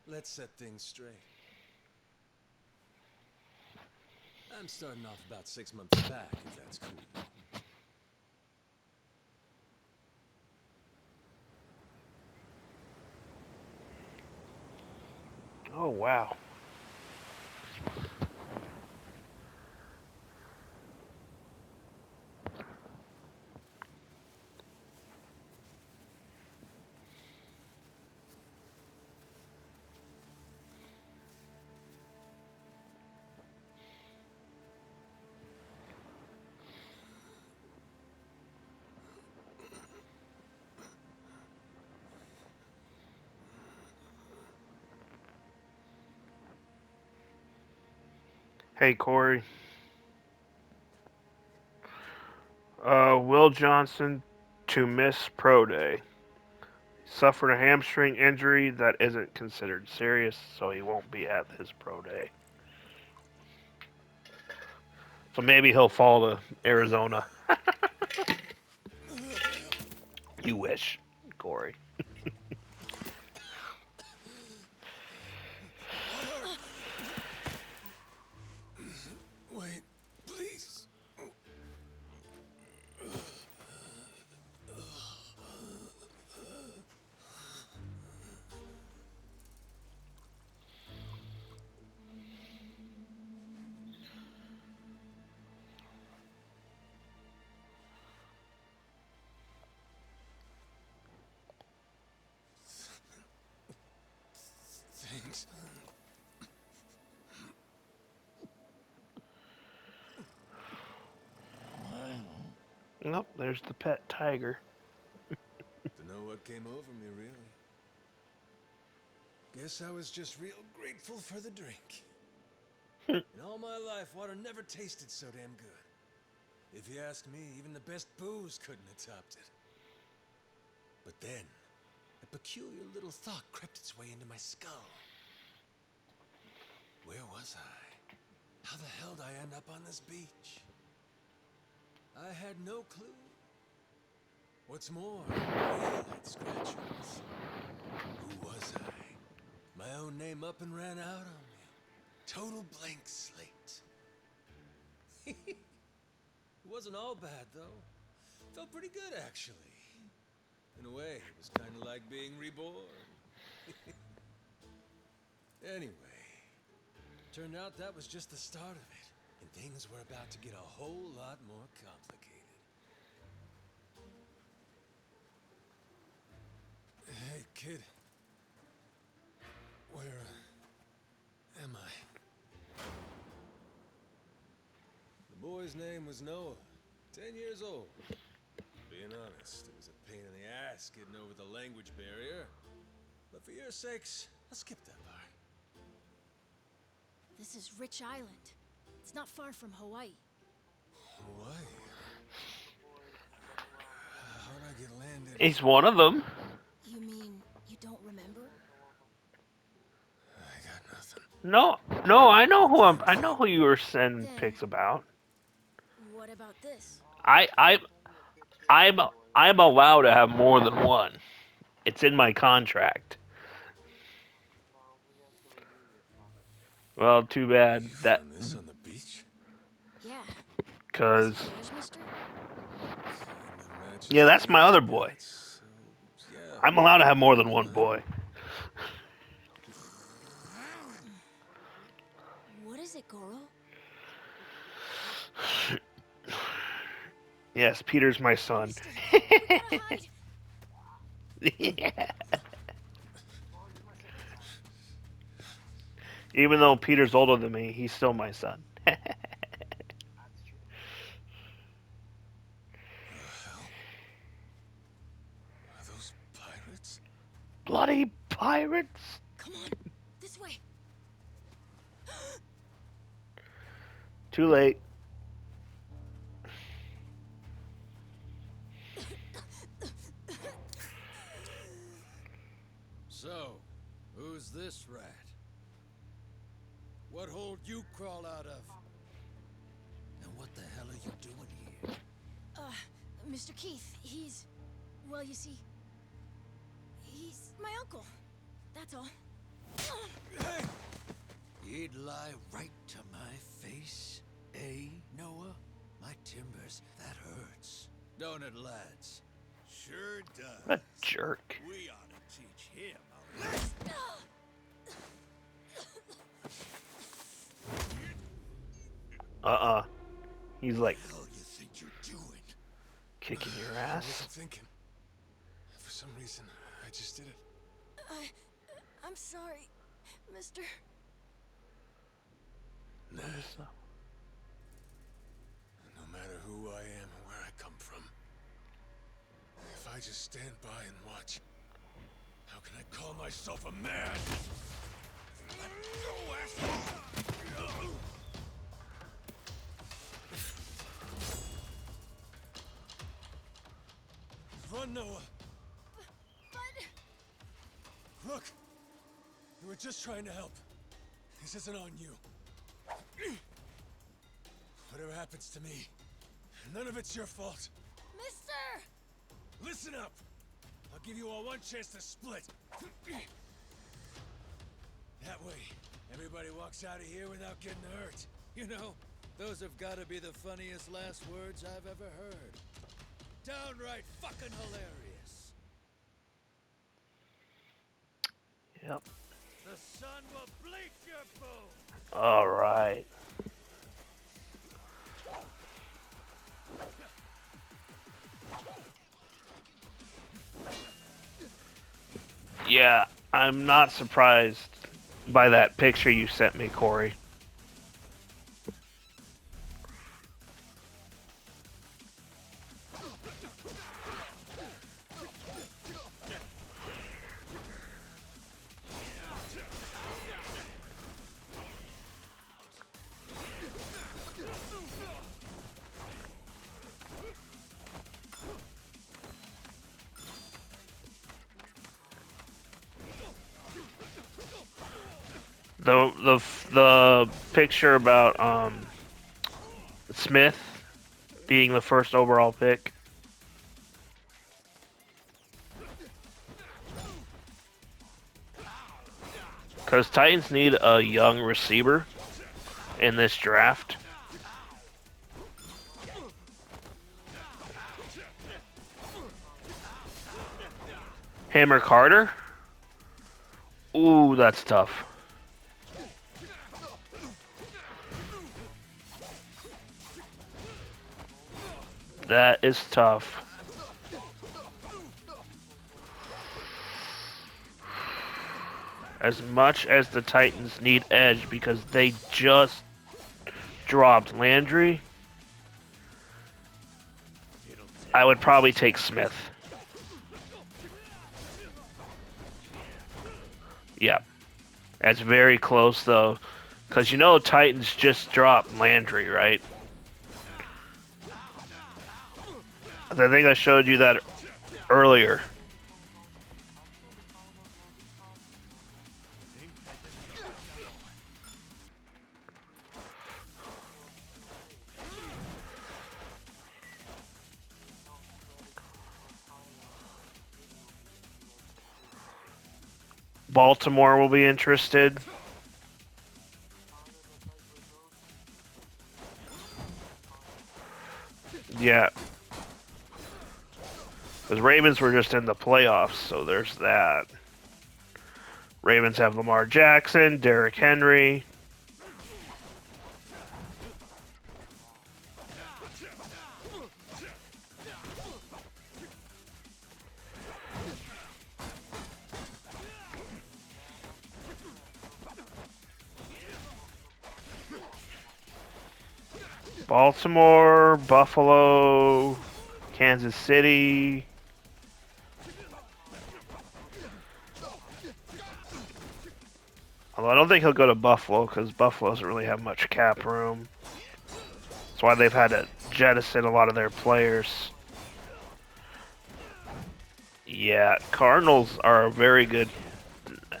let's set things straight. I'm starting off about 6 months back, if that's cool. Oh, wow. Hey, Corey. Will Johnson to miss pro day. Suffered a hamstring injury that isn't considered serious, so he won't be at his pro day. So maybe he'll fall to Arizona. You wish, Corey. Wait, please. Thanks. Nope, there's the pet tiger. Don't know what came over me, really. Guess I was just real grateful for the drink. In all my life, water never tasted so damn good. If you ask me, even the best booze couldn't have topped it. But then, a peculiar little thought crept its way into my skull. Where was I? How the hell did I end up on this beach? I had no clue. What's more, my heel had scratches. Who was I? My own name up and ran out on me. Total blank slate. It wasn't all bad, though. Felt pretty good, actually. In a way, it was kind of like being reborn. Anyway, turned out that was just the start of it, and things were about to get a whole lot more complicated. Hey, kid. Where am I? The boy's name was Noah, 10 years old. Being honest, it was a pain in the ass getting over the language barrier. But for your sakes, I'll skip that part. This is Rich Island. It's not far from Hawaii. Hawaii? How'd I get landed? He's one of them. You mean you don't remember? I got nothing. No, I know who you were sending Then, pics about. what about this? I, I, I'm, I'm allowed to have more than one. It's in my contract. Well, too bad You that, found this on the beach? Yeah. Is cause it yours, mister? Kinda matches yeah, the that's one my I other got, boy. so yeah. I'm allowed to have more than one Mine. boy. What is it, Goro? Yes, Peter's my son. Mister, we gotta hide! Yeah. Even though Peter's older than me, he's still my son. The hell? Are those pirates? Bloody pirates! Come on, this way! Too late. So, who's this rat? What hole you crawl out of? And what the hell are you doing here? Mr. Keith, he's... Well, you see... He's my uncle. That's all. He'd lie right to my face. Eh, Noah? My timbers, that hurts. Don't it, lads? Sure does. What a jerk. We ought to teach him a lesson. He's like What the hell you think you're doing? kicking your I ass. wasn't thinking. For some reason, I just did it. I'm sorry, Mister. Nah. No matter who I am or where I come from, if I just stand by and watch, how can I call myself a man? Let go, asshole! Run, Noah! But Look! We were just trying to help. This isn't on you. Whatever happens to me, none of it's your fault. Mister! Listen up! I'll give you all one chance to split. That way, everybody walks out of here without getting hurt. You know, those have got to be the funniest last words I've ever heard. Downright fucking hilarious. Yep. The sun will bleach your bones. All right. Yeah, I'm not surprised by that picture you sent me, Corey. The picture about Smith being the first overall pick. Because Titans need a young receiver in this draft. Hammer Carter? Ooh, that's tough. That is tough. As much as the Titans need edge because they just dropped Landry, I would probably take Smith. Yeah. That's very close, though. Because you know Titans just dropped Landry, right? I think I showed you that earlier. Baltimore will be interested. Yeah. Because Ravens were just in the playoffs, so there's that. Ravens have Lamar Jackson, Derrick Henry. Baltimore, Buffalo, Kansas City. Although I don't think he'll go to Buffalo because Buffalo doesn't really have much cap room. That's why they've had to jettison a lot of their players. Yeah, Cardinals are a very good.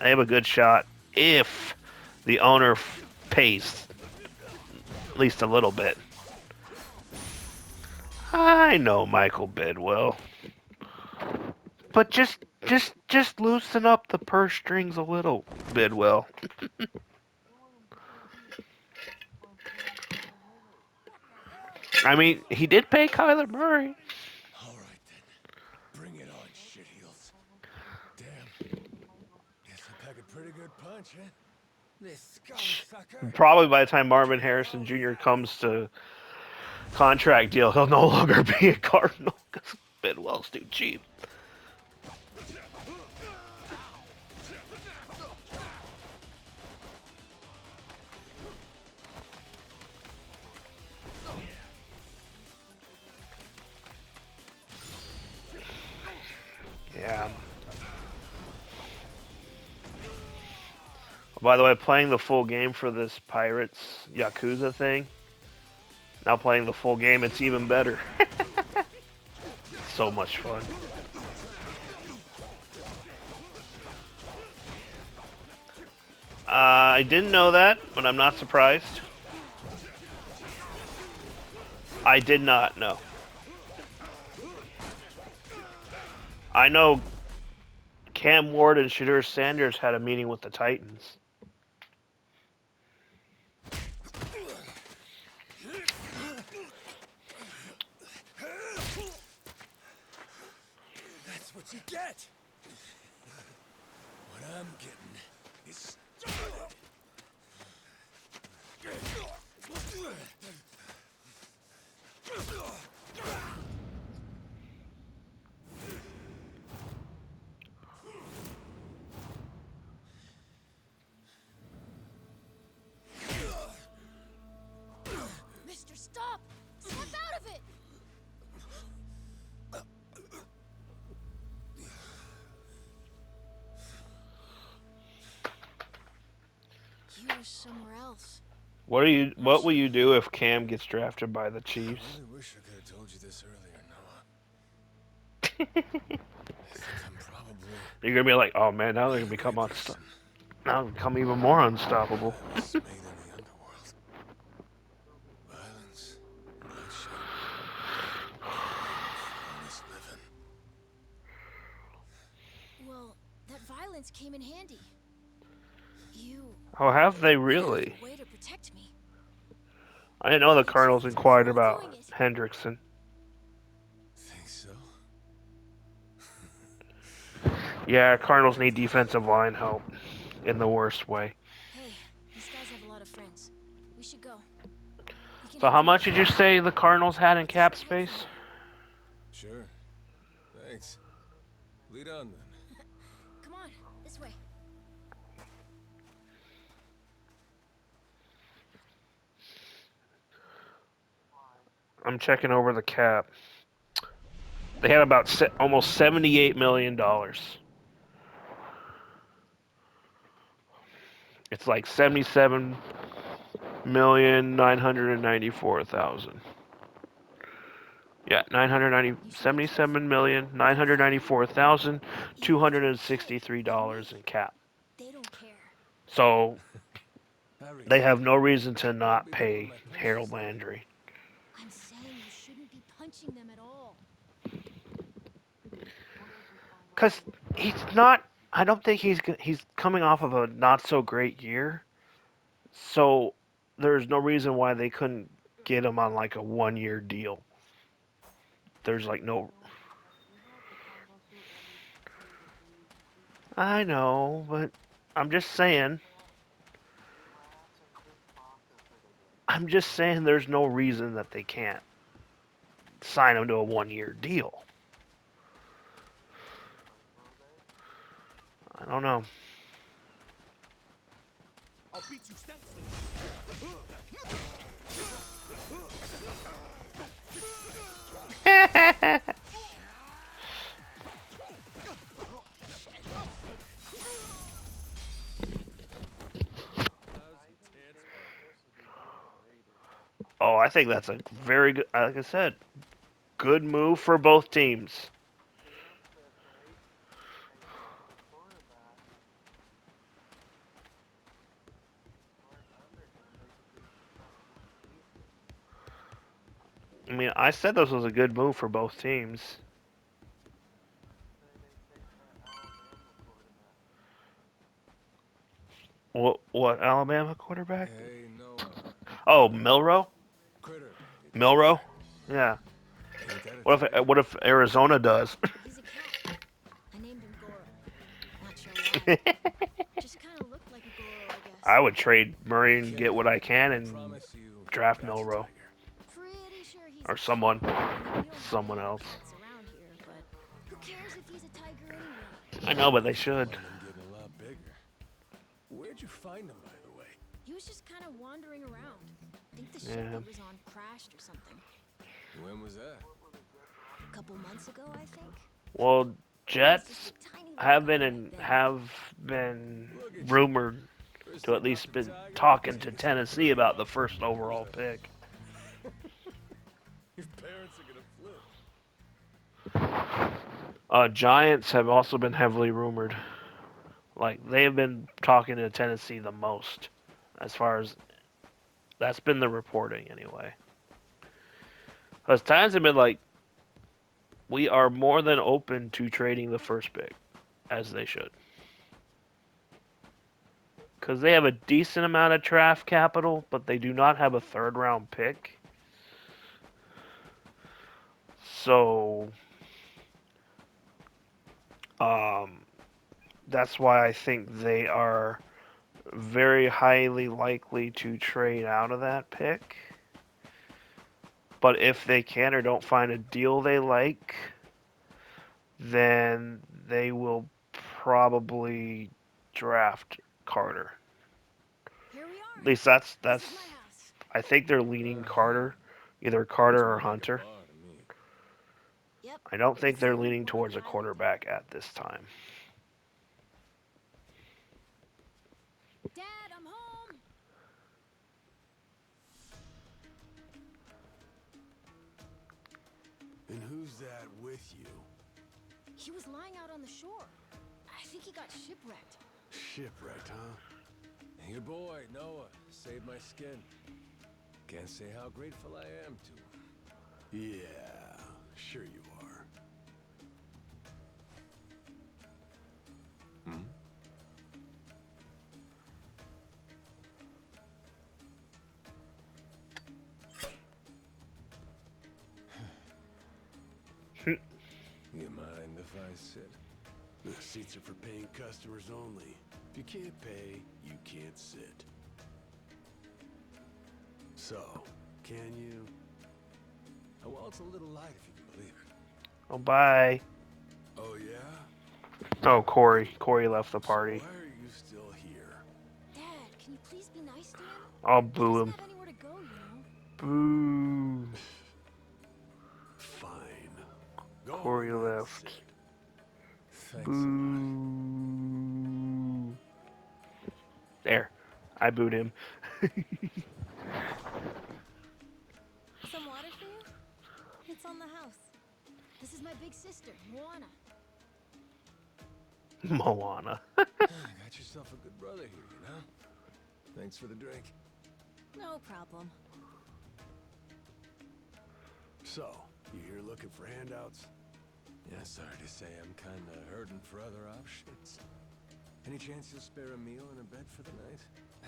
They have a good shot if the owner pays at least a little bit. I know Michael Bidwell, but just loosen up the purse strings a little, Bidwell. I mean, he did pay Kyler Murray. All right then. Bring it on, shitheels. Damn. Guess I pack a pretty good punch, huh? This scum sucker. Probably by the time Marvin Harrison Jr. comes to contract deal, he'll no longer be a Cardinal because Bidwell's too cheap. Yeah. By the way, playing the full game for this Pirates Yakuza thing. Now playing the full game, it's even better. So much fun. I didn't know that, but I'm not surprised. I did not know. I know Cam Ward and Shadur Sanders had a meeting with the Titans. That's what you get. What I'm getting is started. Mister, stop! Snap out of it! You were somewhere else. What will you do if Cam gets drafted by the Chiefs? I really wish I could have told you this earlier, Noah. I think I'm probably You're gonna be like, oh man, now they're gonna become person now become even more unstoppable. that was made in the underworld. Violence, bloodshed, honest living. Well, that violence came in handy. You Oh, have they have really? a way to protect me. I didn't know the Makes Cardinals sense inquired before about doing it. Hendrickson. Think so? Yeah, Cardinals need defensive line help in the worst way. Hey, these guys have a lot of friends. We should go. We can So head how to much the did you camp. say the Cardinals had in cap Let's head space? for it. Sure. Thanks. Lead on then. Come on, this way. I'm checking over the cap. They had about almost $78 million. It's like 77,994,000. Yeah, 77,994,263 dollars in cap. They don't care. So Harry, they have no reason to you might not be pulling pay my punches Harold there. Landry. I'm saying you shouldn't be punching them at all. Cause he's not. I don't think he's coming off of a not so great year. So there's no reason why they couldn't get him on like a 1 year deal. There's like no. I know, but I'm just saying. I'm just saying there's no reason that they can't sign him to a 1 year deal. I don't know. I'll beat you senseless. Oh, I think that's a very good. Like I said, good move for both teams. I mean, I said this was a good move for both teams. What Alabama quarterback? Hey, Noah. Oh, Milrow? Critter. Milrow? Yeah. Ain't that a tiger? What if Arizona does? He's a cat. I named him Goro. Not sure why. Just kind of looked like a Goro, I guess. I would trade Murray and Okay, get what I can I and promise you draft that's a Milrow tiger. Pretty sure he's or a someone, cat. I mean, we don't have someone any else. cats around here, but who cares if he's a tiger anyway? I know, but they Don't should. mind them getting a lot bigger. Where'd you find him, by the way? He was just kind of wandering around. I think the ship Yeah. he was on crashed or something. When was that? A couple months ago, I think. Well, He was Jets just a tiny little have guy been back then. been Look at you. rumored First to you at got least the been tiger, talking to you Tennessee about the first overall pick. Your parents are gonna flip. Giants have also been heavily rumored. Like they've been talking to Tennessee the most, as far as that's been the reporting anyway. Because Titans have been like, we are more than open to trading the first pick, as they should. Because they have a decent amount of draft capital, but they do not have a third round pick. So, um, that's why I think they are very highly likely to trade out of that pick. But if they can or don't find a deal they like, then they will probably draft Carter. Here we At are. least This is my house. I think they're leaning Carter, either Carter or Looks more like a Hunter. bar to me. Yep. I don't think It's the they're only leaning one on towards the a island. quarterback at this time. Dad, I'm home. And who's that with you? He was lying out on the shore. I think he got shipwrecked. Shipwrecked, huh? Your boy, Noah, saved my skin. Can't say how grateful I am to him. Yeah, sure you are. Hmm? You mind if I sit? The seats are for paying customers only. If you can't pay, you can't sit. So, can you? Oh, well, it's a little light if you can believe it. Oh, bye. Oh, yeah? Oh, Corey. Corey left the So party. why are you still here? Dad, can you please be nice to him? I'll He boo doesn't him. have anywhere to go, you know. Boo. Fine. Go Corey on and left. sit. Thanks a lot. Boo. There. I booed him. Some water for you? It's on the house. This is my big sister, Moana. Moana. Got yourself a good brother here, you know? Thanks for the drink. No problem. So, you here looking for handouts? Yeah, sorry to say I'm kinda hurting for other options. Any chance you'll spare a meal and a bed for the night?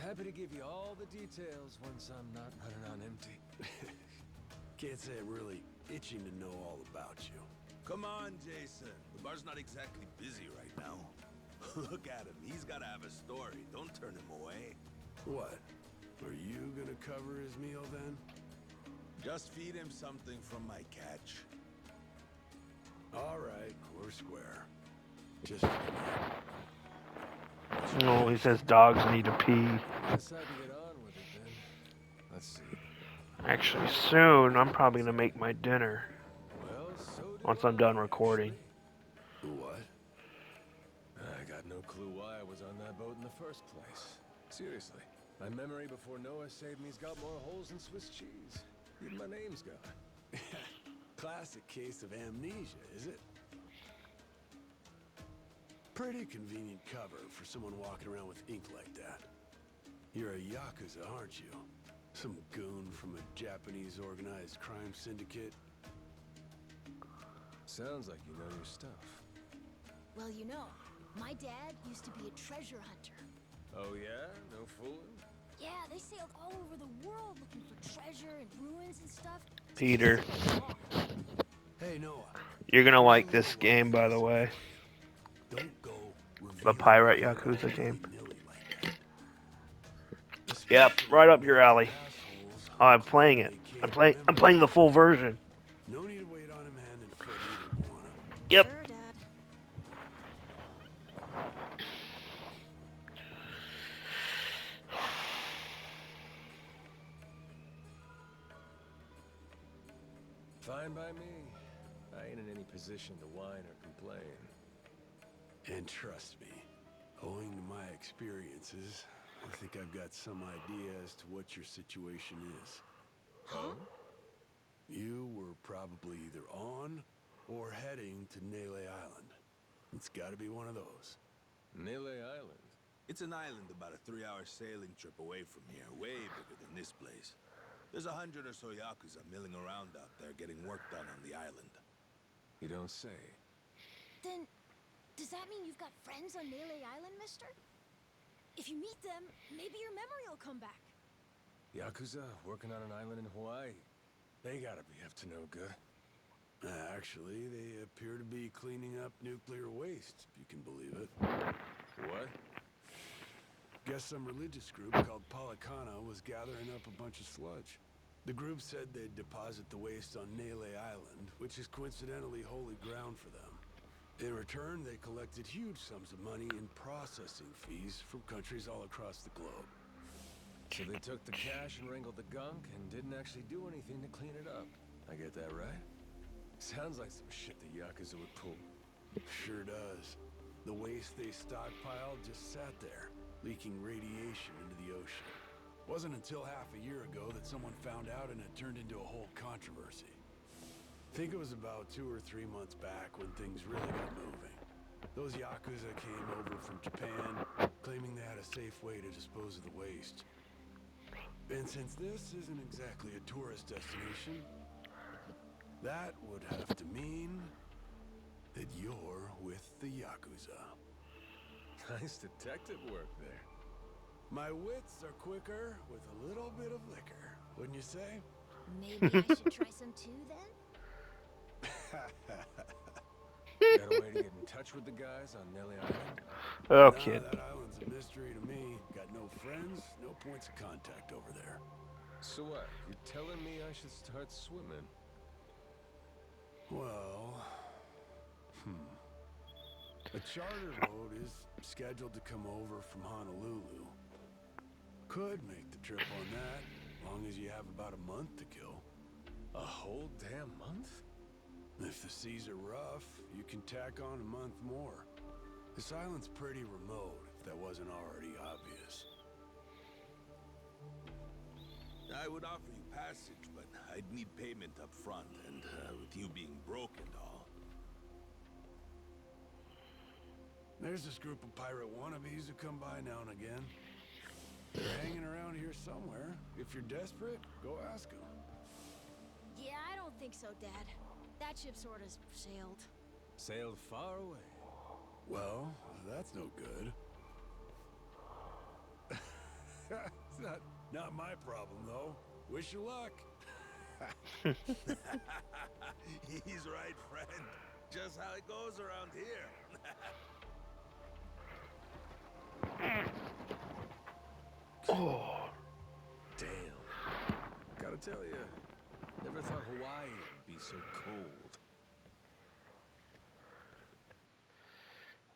Happy to give you all the details once I'm not running on empty. Can't say I'm really itching to know all about you. Come on, Jason. The bar's not exactly busy right now. Look at him. He's gotta have a story. Don't turn him away. What? Are you gonna cover his meal then? Just feed him something from my catch. All right, we're square. Just No, he says dogs need to pee. guess I can get on with it then. Let's see. Actually, soon I'm probably gonna make my dinner Well, so do once I'm done I, recording. actually. What? I got no clue why I was on that boat in the first place. Seriously, my memory before Noah saved me's got more holes than Swiss cheese. Even my name's gone. Classic case of amnesia, is it? Pretty convenient cover for someone walking around with ink like that. You're a Yakuza, aren't you? Some goon from a Japanese organized crime syndicate? Sounds like you know your stuff. Well, you know, my dad used to be a treasure hunter. Oh yeah? No fooling? Yeah, they sailed all over the world looking for treasure and ruins and stuff. Peter. Hey, Noah. You're gonna here's a like little this game, by the way. Don't go The revealing pirate your Yakuza identity game. willy-nilly like that. Yep, Especially right up when your half the alley. assholes Oh, I'm claim playing it. they I'm can't playing. I'm remember playing the full anything. version. No need to wait on him hand and foot either, Moana. Yep. Sure, Dad. Fine by me. I ain't in any position to whine or complain. And trust me, owing to my experiences, I think I've got some idea as to what your situation is. Huh? You were probably either on or heading to Nele Island. It's gotta be one of those. Nele Island. It's an island about a 3-hour sailing trip away from here, way bigger than this place. There's 100 or so Yakuza milling around out there getting work done on the island. You don't say. Then, does that mean you've got friends on Nele Island, mister? If you meet them, maybe your memory will come back. Yakuza working on an island in Hawaii. They gotta be up to no good. Actually, they appear to be cleaning up nuclear waste, if you can believe it. What? Guess some religious group called Policana was gathering up a bunch of sludge. The group said they'd deposit the waste on Nele Island, which is coincidentally holy ground for them. In return, they collected huge sums of money in processing fees from countries all across the globe. So they took the cash and wrangled the gunk and didn't actually do anything to clean it up. I get that right? Sounds like some shit the Yakuza would pull. Sure does. The waste they stockpiled just sat there, leaking radiation into the ocean. Wasn't until half a year ago that someone found out and it turned into a whole controversy. Think it was about 2 or 3 months back when things really got moving. Those Yakuza came over from Japan, claiming they had a safe way to dispose of the waste. And since this isn't exactly a tourist destination, that would have to mean that you're with the Yakuza. Nice detective work there. My wits are quicker with a little bit of liquor, wouldn't you say? Maybe I should try some too, then? Got a way to get in touch with the guys on Nelly Island? Oh, Nah, kid. that island's a mystery to me. Got no friends, no points of contact over there. So what? You're telling me I should start swimming? Well, a charter boat is scheduled to come over from Honolulu. Could make the trip on that, long as you have about a month to kill. A whole damn month? If the seas are rough, you can tack on a month more. This island's pretty remote, if that wasn't already obvious. I would offer you passage, but I'd need payment up front, and with you being broke and all. There's this group of pirate wannabes who come by now and again. They're hanging around here somewhere. If you're desperate, go ask them. Yeah, I don't think so, Dad. That ship sort of sailed. Sailed far away. Well, that's no good. It's not my problem, though. Wish you luck. He's right, friend. Just how it goes around here. Oh, Damn. Gotta tell you, never thought Hawaii would be so cold.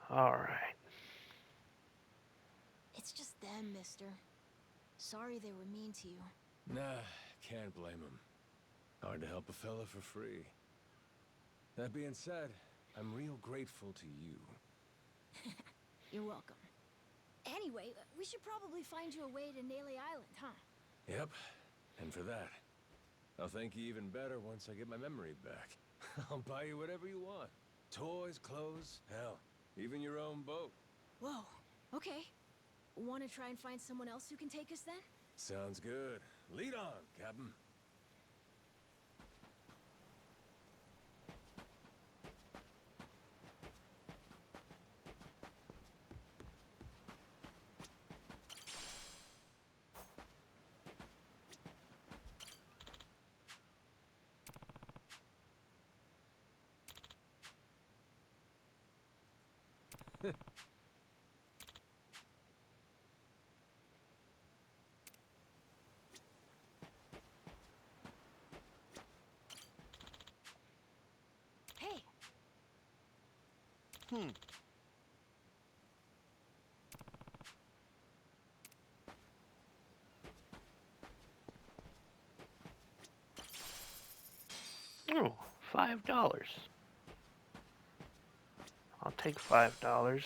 all right. It's just them, mister. Sorry they were mean to you. Nah, can't blame him. Hard to help a fella for free. That being said, I'm real grateful to you. You're welcome. Anyway, we should probably find you a way to Nele Island, huh? Yep, and for that, I'll thank you even better once I get my memory back. I'll buy you whatever you want. Toys, clothes, hell, even your own boat. Whoa, okay. Want to try and find someone else who can take us then? Sounds good. Lead on, Captain. Hey, Oh, $5. I'll take $5.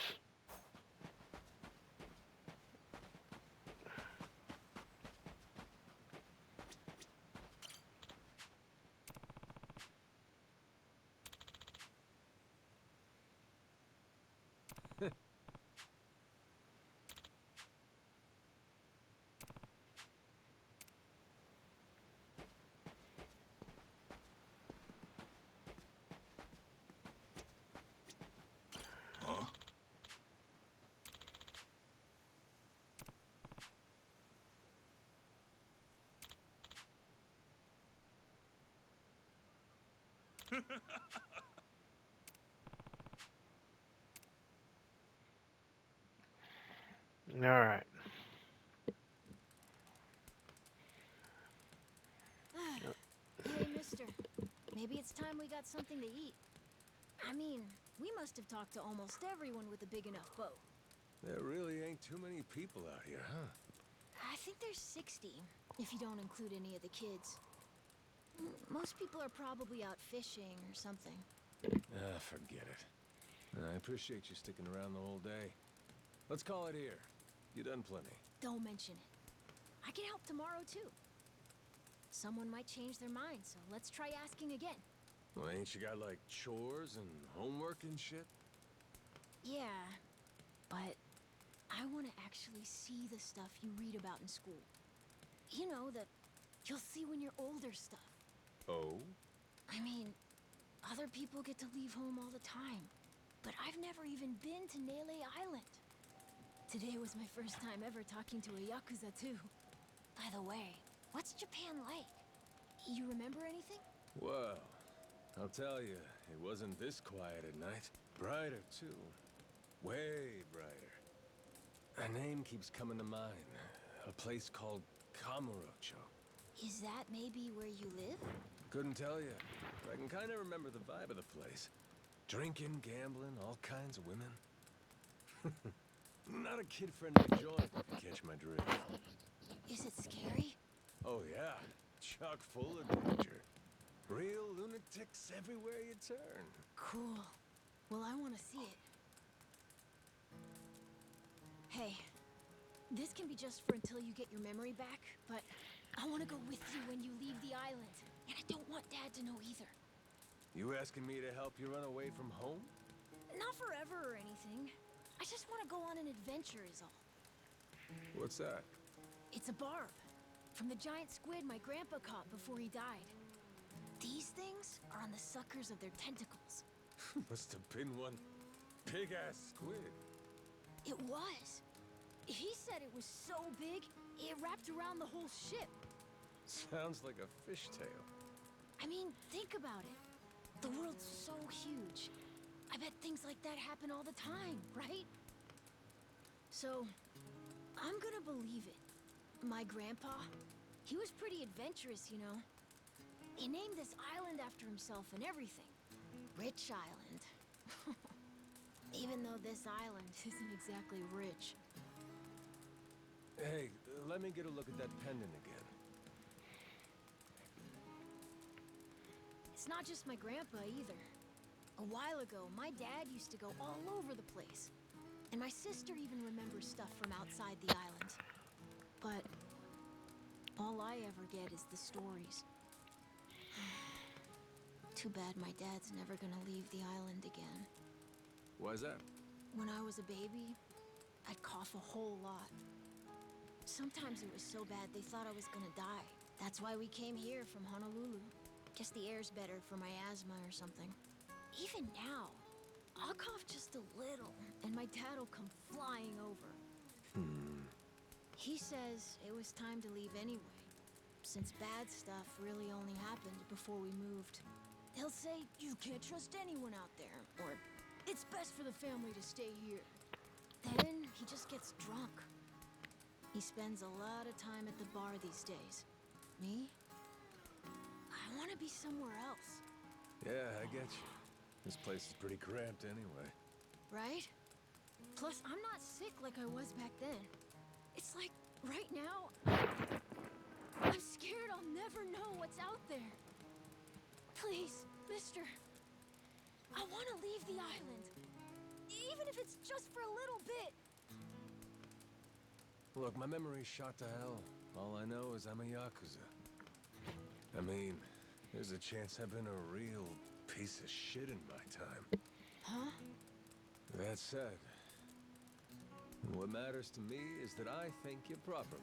All right. hey, mister. Maybe it's time we got something to eat. I mean, we must have talked to almost everyone with a big enough boat. There really ain't too many people out here, huh? I think there's 60, if you don't include any of the kids. Most people are probably out fishing or something. Ah, forget it. I appreciate you sticking around the whole day. Let's call it here. You done plenty. Don't mention it. I can help tomorrow, too. Someone might change their mind, so let's try asking again. Well, ain't you got, like, chores and homework and shit? Yeah, but I want to actually see the stuff you read about in school. You know, the you'll see when you're older stuff. Oh? I mean, other people get to leave home all the time, but I've never even been to Nele Island. Today was my first time ever talking to a Yakuza, too. By the way, what's Japan like? You remember anything? Well, I'll tell you, it wasn't this quiet at night. Brighter, too. Way brighter. A name keeps coming to mind. A place called Kamurocho. Is that maybe where you live? Couldn't tell you, but I can kind of remember the vibe of the place. Drinking, gambling, all kinds of women. Not a kid-friendly joint, if you catch my drift. Is it scary? Oh yeah, chock full of danger. Real lunatics everywhere you turn. Cool. Well, I want to see it. Hey, this can be just for until you get your memory back, but I want to go with you when you leave the island. And I don't want Dad to know either. You asking me to help you run away from home? Not forever or anything. I just want to go on an adventure is all. What's that? It's a barb. From the giant squid my grandpa caught before he died. These things are on the suckers of their tentacles. Must have been one big-ass squid. It was. He said it was so big, it wrapped around the whole ship. Sounds like a fishtail. I mean, think about it. The world's so huge. I bet things like that happen all the time, right? So, I'm gonna believe it. My grandpa, he was pretty adventurous, you know. He named this island after himself and everything. Rich Island. Even though this island isn't exactly rich. Hey, let me get a look at that pendant again. It's not just my grandpa either. A while ago, my dad used to go all over the place. And my sister even remembers stuff from outside the island. But all I ever get is the stories. Too bad my dad's never gonna leave the island again. Why's that? When I was a baby, I'd cough a whole lot. Sometimes it was so bad they thought I was gonna die. That's why we came here from Honolulu. Guess the air's better for my asthma or something. Even now, I'll cough just a little, and my dad'll come flying over. He says it was time to leave anyway, since bad stuff really only happened before we moved. He'll say you can't trust anyone out there, or It's best for the family to stay here. Then he just gets drunk. He spends a lot of time at the bar these days. Me? I want to be somewhere else, Yeah, I get you. This place is pretty cramped anyway. right? Plus, I'm not sick like I was back then. It's like, right now, I'm scared I'll never know what's out there. Please, mister. I want to leave the island. Even if it's just for a little bit. Look, my memory's shot to hell. All I know is I'm a Yakuza. I mean, there's a chance I've been a real piece of shit in my time. Huh? That said, what matters to me is that I think you properly.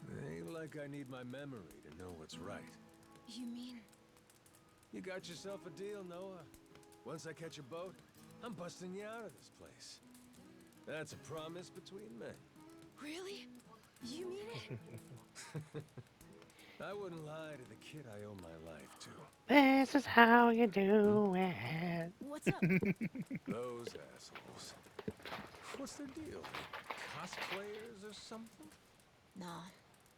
It ain't like I need my memory to know what's right. You mean? You got yourself a deal, Noah. Once I catch a boat, I'm busting you out of this place. That's a promise between men. Really? You mean it? I wouldn't lie to the kid I owe my life to. This is how you do it. What's up? Those assholes. What's their deal? Cosplayers or something? Nah,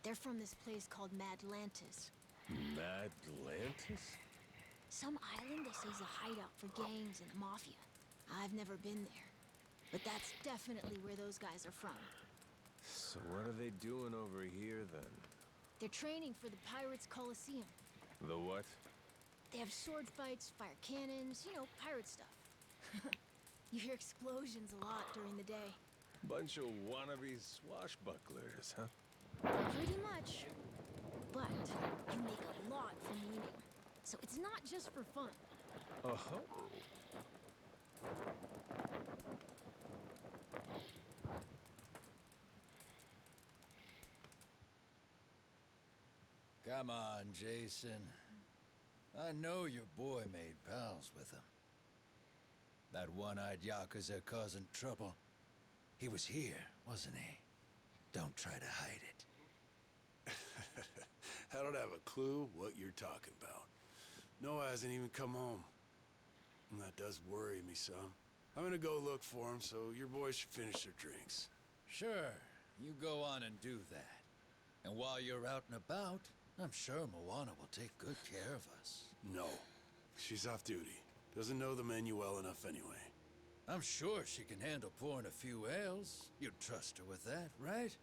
they're from this place called Madlantis. Madlantis? Some island they say is a hideout for gangs and the mafia. I've never been there, but that's definitely where those guys are from. So what are they doing over here then? They're training for the Pirates Coliseum. The what? They have sword fights, fire cannons, you know, pirate stuff. You hear explosions a lot during the day. Bunch of wannabe swashbucklers, huh? Pretty much. But you make a lot from winning. So it's not just for fun. Uh-huh. Come on, Jason. I know your boy made pals with him. That one-eyed Yakuza causing trouble. He was here, wasn't he? Don't try to hide it. I don't have a clue what you're talking about. Noah hasn't even come home. And that does worry me some. I'm gonna go look for him, so your boys should finish their drinks. Sure, you go on and do that. And while you're out and about, I'm sure Moana will take good care of us. No. She's off duty. Doesn't know the menu well enough anyway. I'm sure she can handle pouring a few ales. You'd trust her with that, right?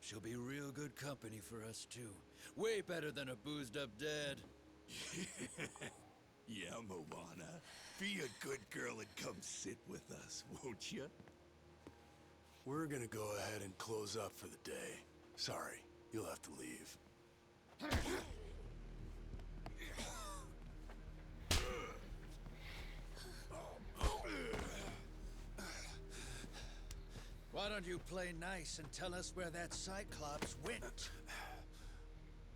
She'll be real good company for us, too. Way better than a boozed-up dad. Yeah, Moana. Be a good girl and come sit with us, won't you? We're gonna go ahead and close up for the day. Sorry, you'll have to leave. Why don't you play nice and tell us where that Cyclops went?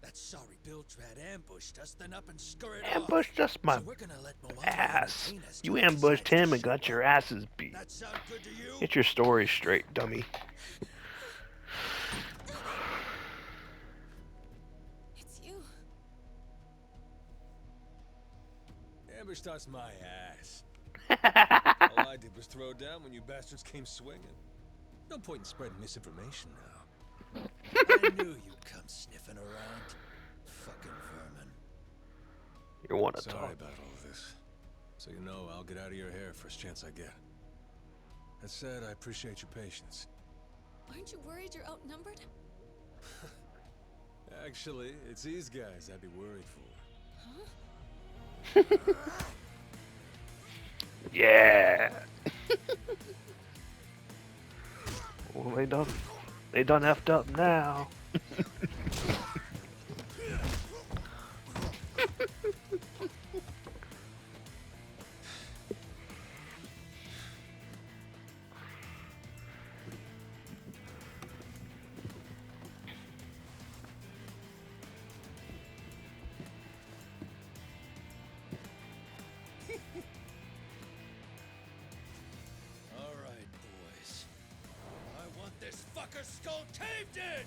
That sorry Biltrad ambushed us, then up and scurried off. Ambushed us, my So we're gonna let Moana ass. entertain us You till he ambushed decides to him and show got up. your asses beat. That sound good to you? Get your story straight, dummy. It's you. Ambushed us my ass. All I did was throw down when you bastards came swinging. No point in spreading misinformation now. I knew you'd come sniffing around. Fucking vermin. You want to Sorry talk. about all of this. So you know, I'll get out of your hair first chance I get. That said, I appreciate your patience. Aren't you worried you're outnumbered? Actually, it's these guys I'd be worried for. Yeah. Well, they done effed up now. All right, boys. I want this fucker skull caved in!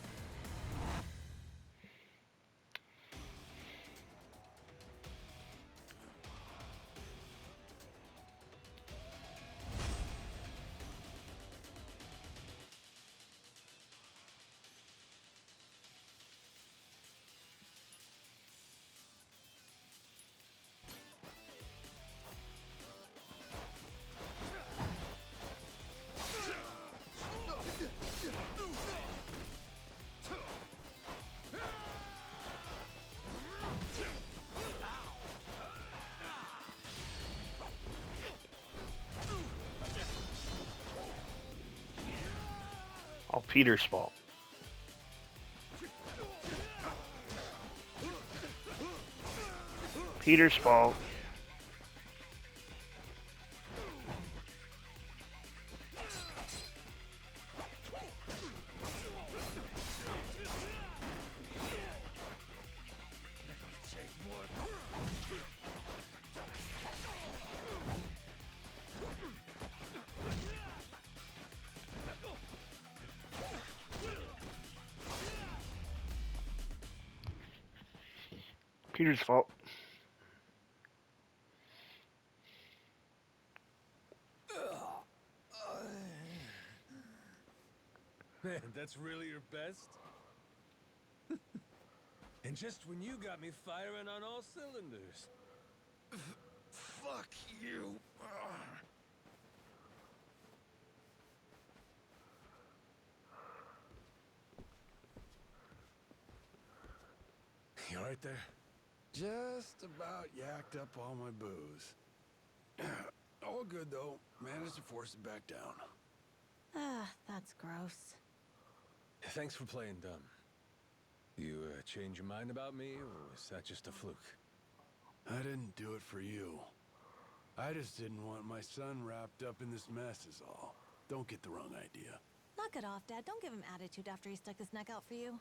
All Peter's fault. Peter's fault. Peter's fault. Man, that's really your best? And just when you got me firing on all cylinders. Fuck you. You alright there? Just about yacked up all my booze. All good, though. Managed to force it back down. Ah, that's gross. Thanks for playing dumb. You change your mind about me, or was that just a fluke? I didn't do it for you. I just didn't want my son wrapped up in this mess is all. Don't get the wrong idea. Knock it off, Dad. Don't give him attitude after he stuck his neck out for you.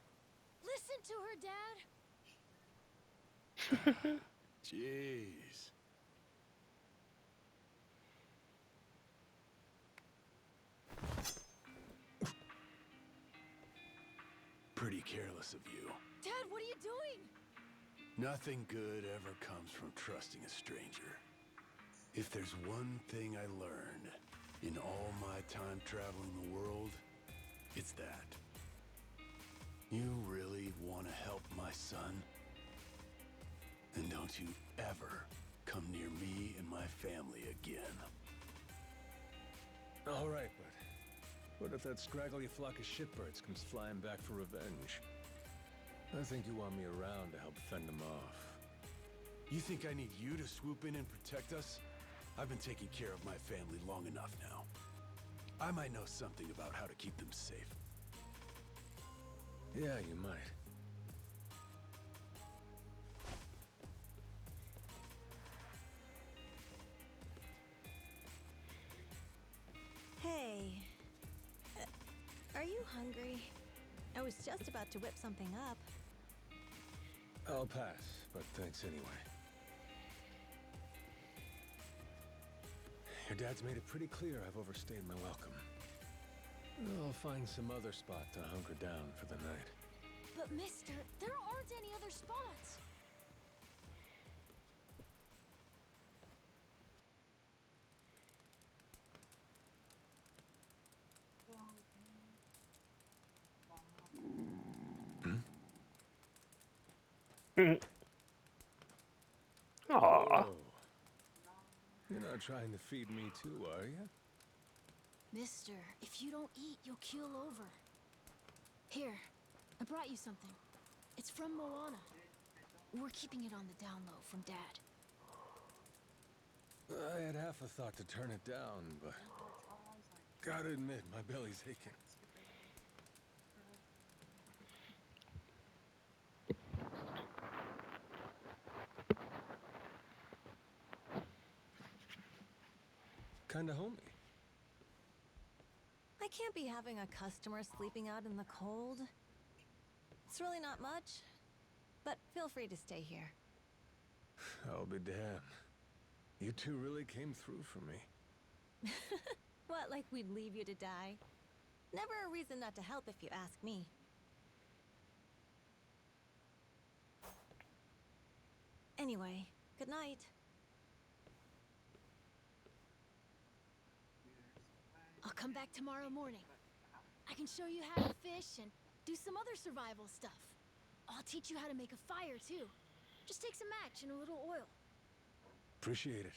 Listen to her, Dad. Jeez. Pretty careless of you. Dad, what are you doing? Nothing good ever comes from trusting a stranger. If there's one thing I learned in all my time traveling the world, it's that. You really want to help my son? Then don't you ever come near me and my family again. All right, but what if that scraggly flock of shitbirds comes flying back for revenge? I think you want me around to help fend them off. You think I need you to swoop in and protect us? I've been taking care of my family long enough now. I might know something about how to keep them safe. Yeah, you might. Hey. Are you hungry? I was just about to whip something up. I'll pass, but thanks anyway. Your dad's made it pretty clear I've overstayed my welcome. I'll find some other spot to hunker down for the night. But mister, there aren't any other spots. Aw. Whoa. You're not trying to feed me too, are you? Mister, if you don't eat, you'll keel over. Here, I brought you something. It's from Moana. We're keeping it on the down low from Dad. I had half a thought to turn it down, but gotta admit, my belly's aching. Kinda homey. I can't be having a customer sleeping out in the cold. It's really not much, but feel free to stay here. I'll be damned. You two really came through for me. What, like we'd leave you to die? Never a reason not to help if you ask me. Anyway, good night. I'll come back tomorrow morning. I can show you how to fish and do some other survival stuff. I'll teach you how to make a fire, too. Just takes a match and a little oil. Appreciate it.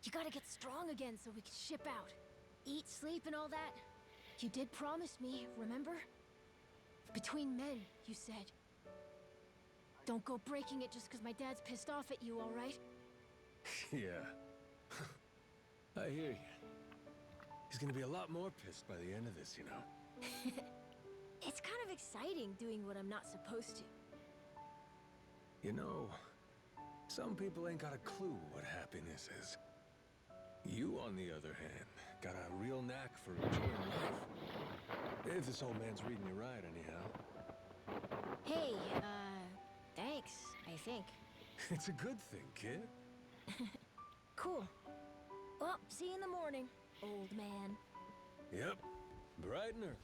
You gotta get strong again so we can ship out. Eat, sleep, and all that. You did promise me, remember? Between men, you said. Don't go breaking it just because my dad's pissed off at you, all right? Yeah. I hear you. He's gonna be a lot more pissed by the end of this, you know. It's kind of exciting doing what I'm not supposed to. You know, some people ain't got a clue what happiness is. You, on the other hand, got a real knack for enjoying life. If this old man's reading you right, anyhow. Hey, thanks, I think. It's a good thing, kid. Cool. Well, see you in the morning, old man. Yep, bright and early.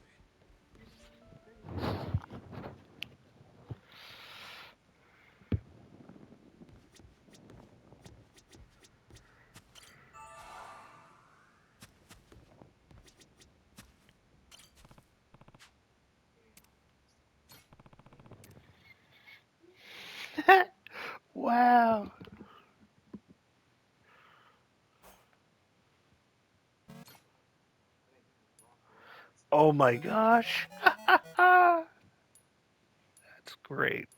Wow. Oh my gosh. That's great.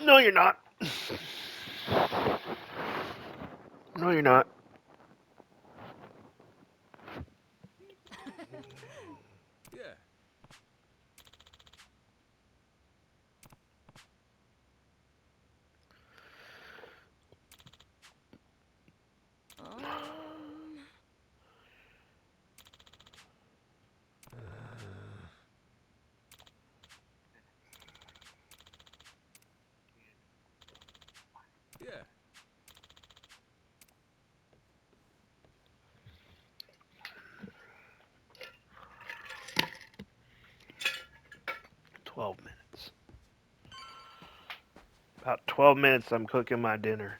No, you're not. No, you're not. Yeah. Um, Yeah. 12 minutes. About 12 minutes, I'm cooking my dinner.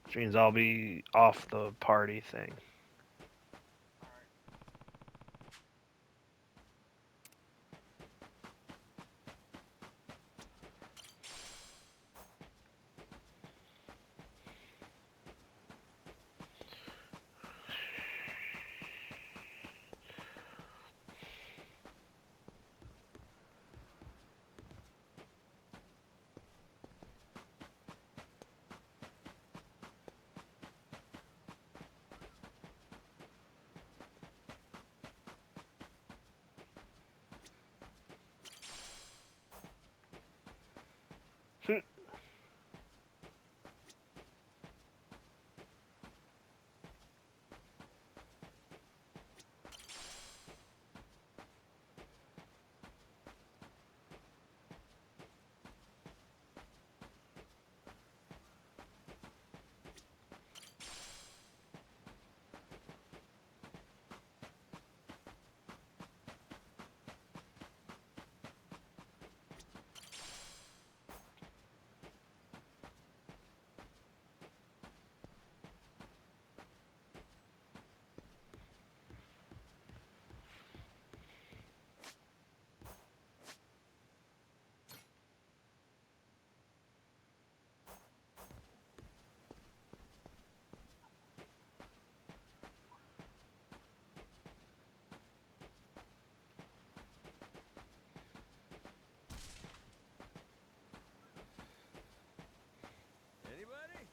Which means I'll be off the party thing. Anybody?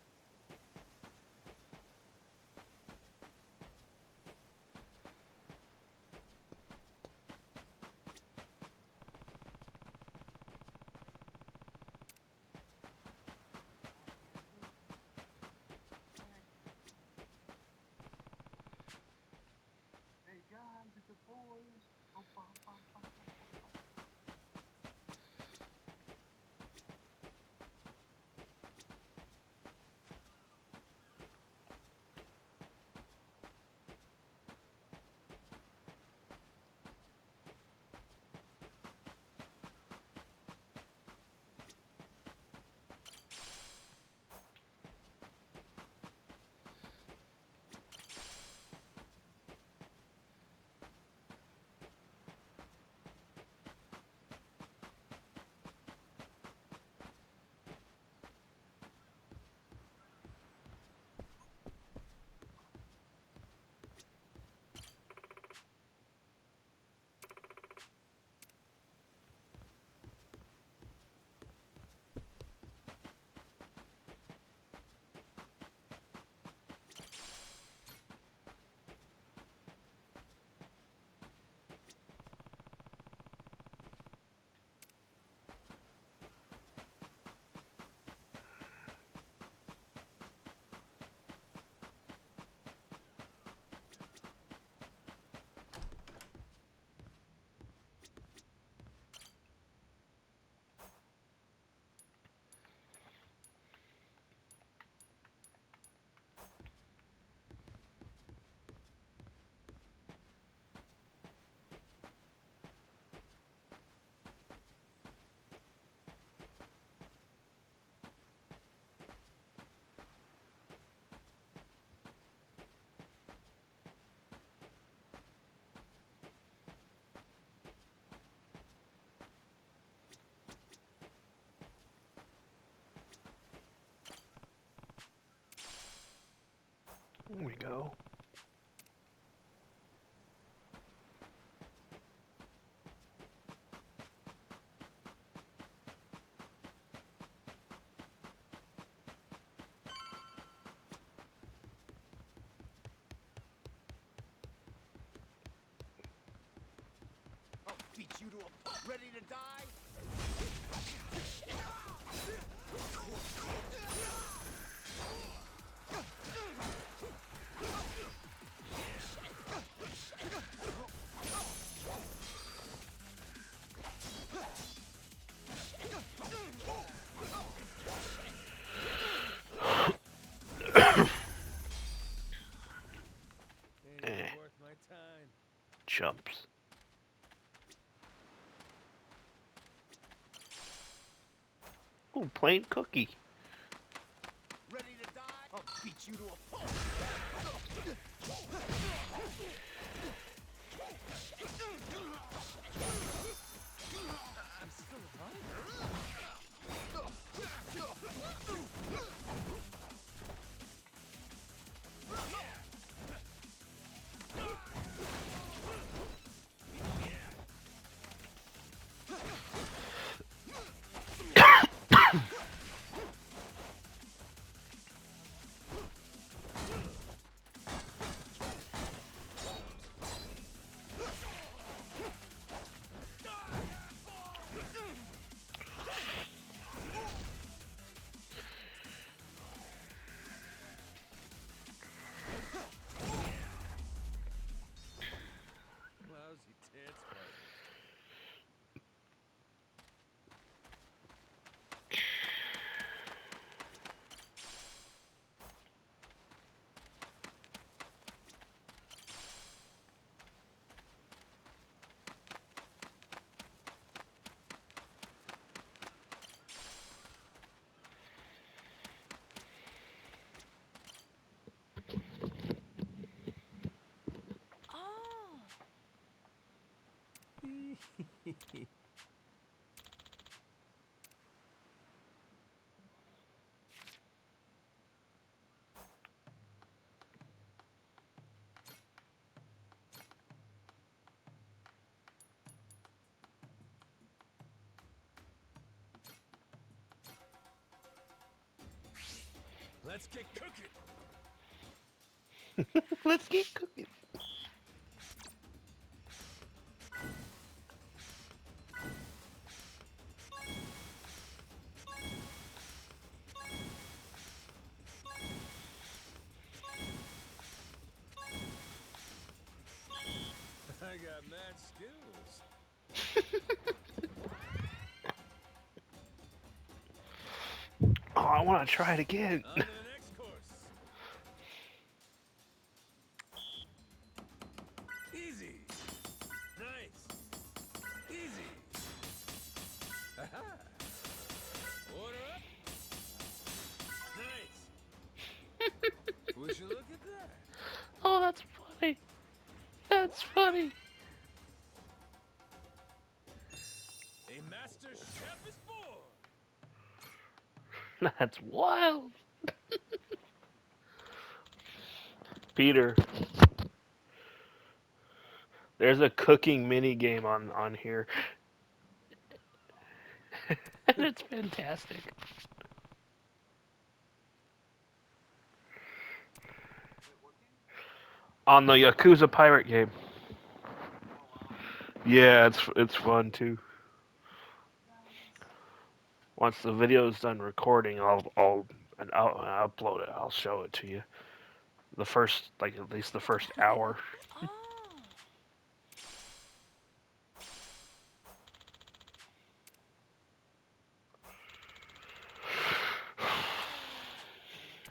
There we go. you to a pulp. Ready to die? Ain't even worth my time. Chumps. Ooh, plain cookie. Ready to die? I'll beat you to a pulp. I'm still alive. Lousy dance partner. Oh, Let's get cooking. Let's get cooking. I got mad skills. Oh, I want to try it again. On to the next course. Easy. Nice. Easy. Aha. Order up. Nice. Would you look at that? Oh, that's funny. That's funny. A master chef is born. That's wild. Peter, there's a cooking mini game on here, and it's fantastic. On the Yakuza pirate game. Yeah, it's fun too. Once the video's done recording, I'll upload it. I'll show it to you. The first, like at least the first hour. oh.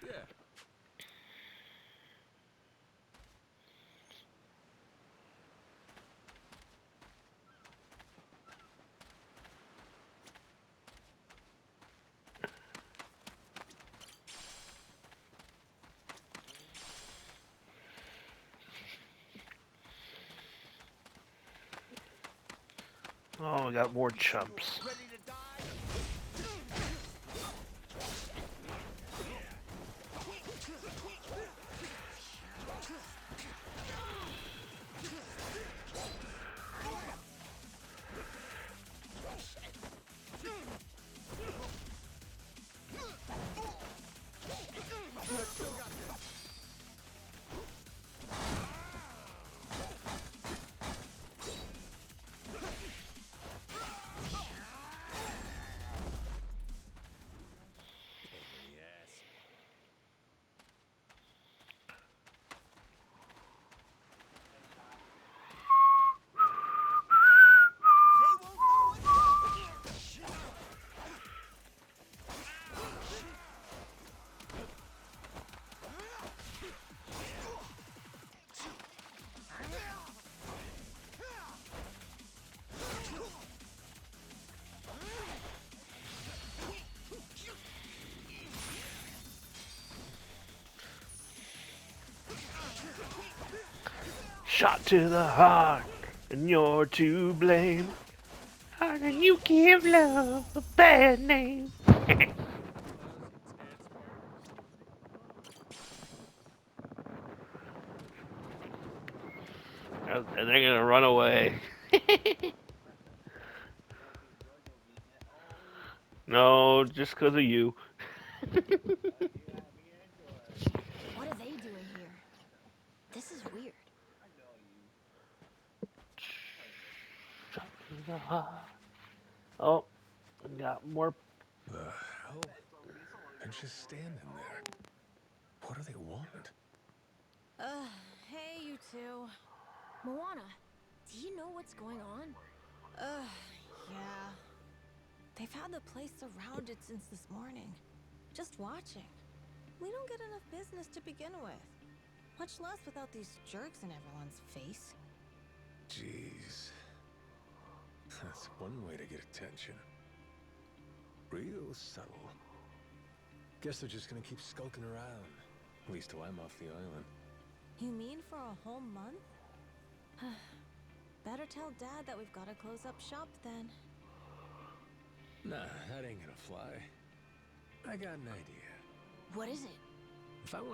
Yeah. Oh, we got more chumps. Ready to die? Shot to the heart, and you're to blame. How can you give love a bad name? And they're gonna run away. No, just because of you. What are they doing here? This is weird. Shot to the heart. Oh, we got more. The hell? They're just standing there. What do they want? Hey, you two. Moana, do you know what's going on? Yeah. They've had the place surrounded since this morning. Just watching. We don't get enough business to begin with. Much less without these jerks in everyone's face. Jeez. That's one way to get attention. Real subtle. Guess they're just gonna keep skulking around. At least till I'm off the island. You mean for a whole month? Better tell Dad that we've got to close up shop then. Nah, that ain't gonna fly. I got an idea. What is it? If I want